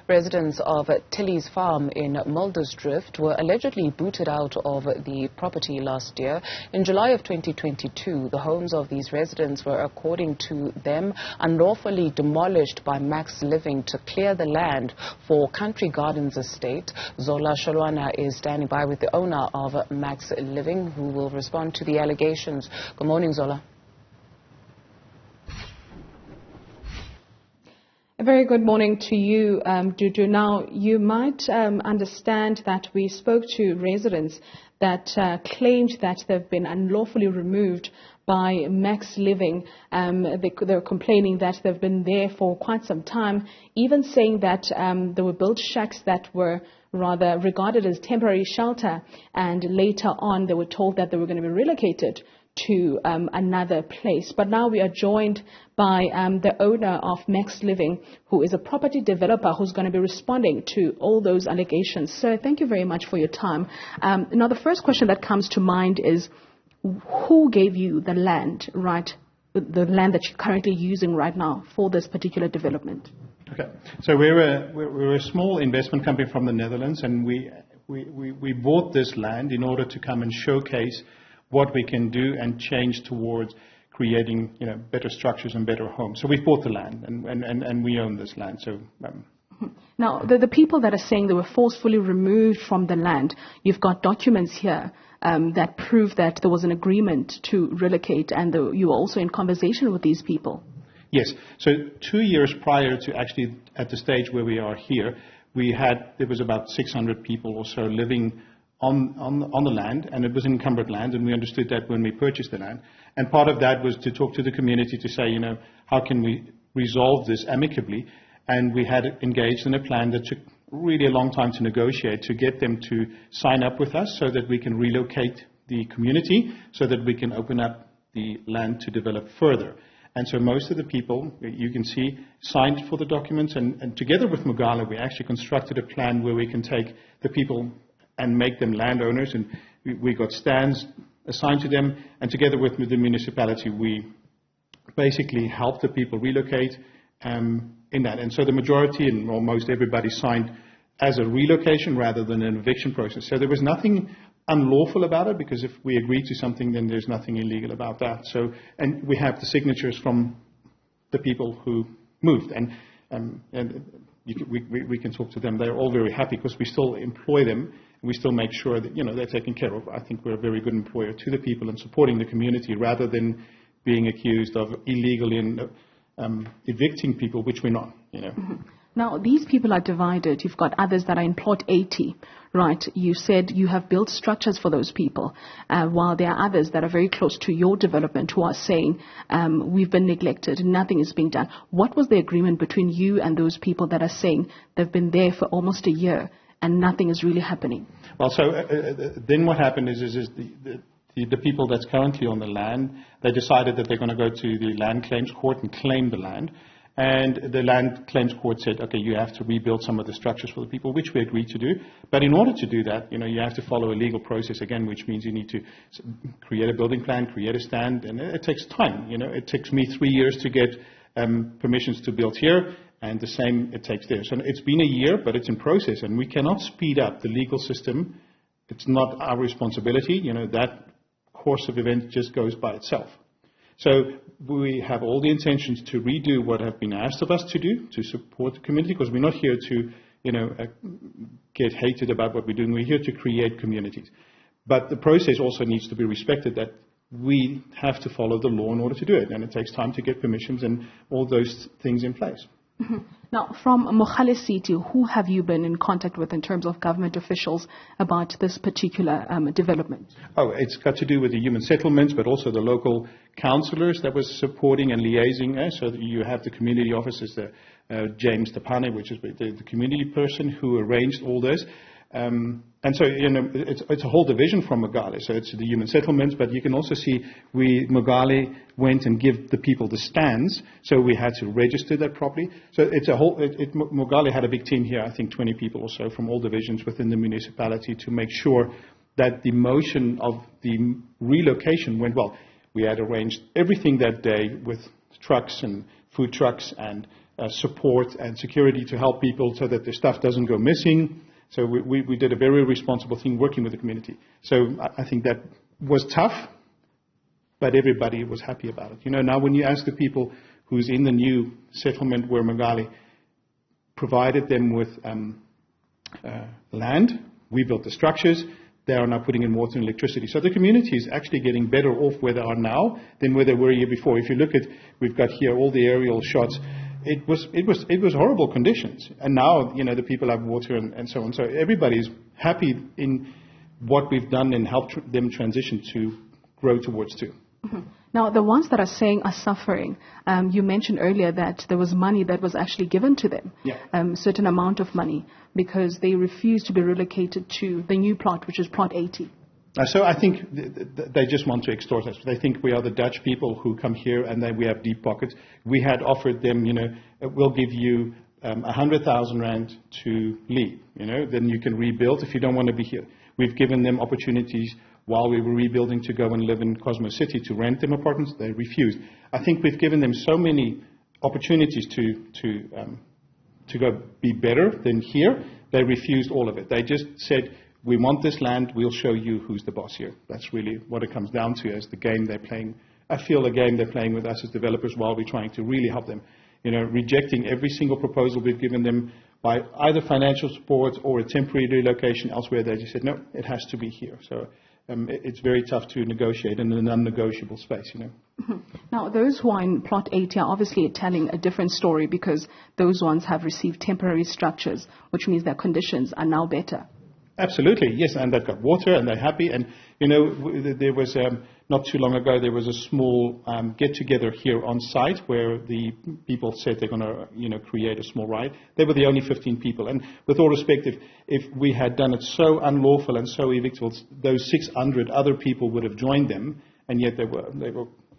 Residents of Tilly's farm in Muldersdrift were allegedly booted out of the property last year. In July of 2022, the homes of these residents were, according to them, unlawfully demolished by MaxxLiving to clear the land for Country Gardens estate. Zola Sholwana is standing by with the owner of MaxxLiving, who will respond to the allegations. Good morning, Zola. A very good morning to you, Dudu. Now, you might understand that we spoke to residents that claimed that they've been unlawfully removed by MaxxLiving. They're complaining that they've been there for quite some time, even saying that they were built shacks that were rather regarded as temporary shelter, and later on they were told that they were going to be relocated to another place. But now we are joined by the owner of MaxxLiving, who is a property developer who's going to be responding to all those allegations. Sir, thank you very much for your time. Now, the first question that comes to mind is, who gave you the land, right, the land that you're currently using right now for this particular development? Okay, so we're a small investment company from the Netherlands, and we bought this land in order to come and showcase what we can do and change towards creating, better structures and better homes. So we bought the land, and we own this land. So now, the people that are saying they were forcefully removed from the land, you've got documents here that prove that there was an agreement to relocate, and you were also in conversation with these people. Yes. So 2 years prior to actually at the stage where we are here, there was about 600 people or so living on the land, and it was encumbered land, and we understood that when we purchased the land. And part of that was to talk to the community to say, how can we resolve this amicably? And we had engaged in a plan that took really a long time to negotiate, to get them to sign up with us so that we can relocate the community, so that we can open up the land to develop further. And so most of the people, you can see, signed for the documents, and together with Mugala, we actually constructed a plan where we can take the people and make them landowners, and we got stands assigned to them, and together with the municipality, we basically helped the people relocate in that. And so the majority and almost everybody signed as a relocation rather than an eviction process. So there was nothing unlawful about it, because if we agree to something, then there's nothing illegal about that. So, and we have the signatures from the people who moved, and we can talk to them. They're all very happy because we still employ them. We still make sure that they're taken care of. I think we're a very good employer to the people and supporting the community, rather than being accused of illegally evicting people, which we're not. Mm-hmm. Now, these people are divided. You've got others that are in Plot 80, right? You said you have built structures for those people, while there are others that are very close to your development who are saying, we've been neglected, nothing is being done. What was the agreement between you and those people that are saying they've been there for almost a year and nothing is really happening? Well, so then what happened is the people that's currently on the land, they decided that they're going to go to the land claims court and claim the land. And the land claims court said, okay, you have to rebuild some of the structures for the people, which we agreed to do. But in order to do that, you have to follow a legal process again, which means you need to create a building plan, create a stand, and it takes time. It takes me 3 years to get permissions to build here, and the same it takes there. So it's been a year, but it's in process, and we cannot speed up the legal system. It's not our responsibility. That course of events just goes by itself. So we have all the intentions to redo what have been asked of us to do to support the community, because we're not here to, get hated about what we're doing. We're here to create communities. But the process also needs to be respected, that we have to follow the law in order to do it, and it takes time to get permissions and all those things in place. Mm-hmm. Now, from Mogale City, who have you been in contact with in terms of government officials about this particular development? Oh, it's got to do with the human settlements, but also the local councillors that was supporting and liaising. So that you have the community officers, James Tapane, which is the community person who arranged all this. And so, it's a whole division from Mogale. So it's the human settlements, but you can also see Mogale went and give the people the stands, so we had to register that properly. So it's a whole, Mogale had a big team here, I think 20 people or so from all divisions within the municipality to make sure that the motion of the relocation went well. We had arranged everything that day with trucks and food trucks and support and security to help people so that their stuff doesn't go missing. So we did a very responsible thing working with the community. So I think that was tough, but everybody was happy about it. Now when you ask the people who's in the new settlement where Magali provided them with land, we built the structures, they are now putting in water and electricity. So the community is actually getting better off where they are now than where they were a year before. If you look at, we've got here all the aerial shots, it was horrible conditions. And now, the people have water and so on. So everybody's happy in what we've done and helped them transition to grow towards too. Mm-hmm. Now, the ones that are saying are suffering, you mentioned earlier that there was money that was actually given to them, certain amount of money, because they refused to be relocated to the new plot, which is plot 80. So I think they just want to extort us. They think we are the Dutch people who come here and then we have deep pockets. We had offered them, we'll give you 100,000 rand to leave, then you can rebuild if you don't want to be here. We've given them opportunities while we were rebuilding to go and live in Cosmo City to rent them apartments. They refused. I think we've given them so many opportunities to go be better than here. They refused all of it. They just said, we want this land, we'll show you who's the boss here. That's really what it comes down to as the game they're playing. I feel the game they're playing with us as developers while we're trying to really help them. Rejecting every single proposal we've given them by either financial support or a temporary relocation elsewhere. They just said, no, it has to be here. So it's very tough to negotiate in an unnegotiable space, Mm-hmm. Now, those who are in plot 80 are obviously telling a different story because those ones have received temporary structures, which means their conditions are now better. Absolutely, yes, and they've got water and they're happy. And, there was, not too long ago, there was a small get-together here on site where the people said they're going to, create a small riot. They were the only 15 people. And with all respect, if we had done it so unlawful and so evicted, those 600 other people would have joined them, and yet they were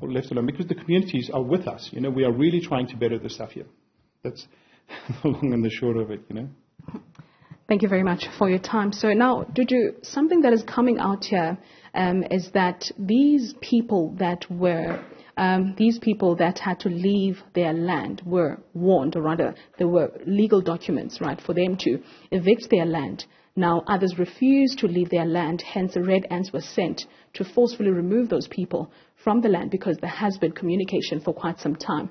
left alone because the communities are with us. We are really trying to better the stuff here. That's the long and the short of it, Thank you very much for your time. So now, Dudu, something that is coming out here is that these people that had to leave their land were warned, or rather, there were legal documents, right, for them to evict their land. Now, others refused to leave their land, hence red ants were sent to forcefully remove those people from the land because there has been communication for quite some time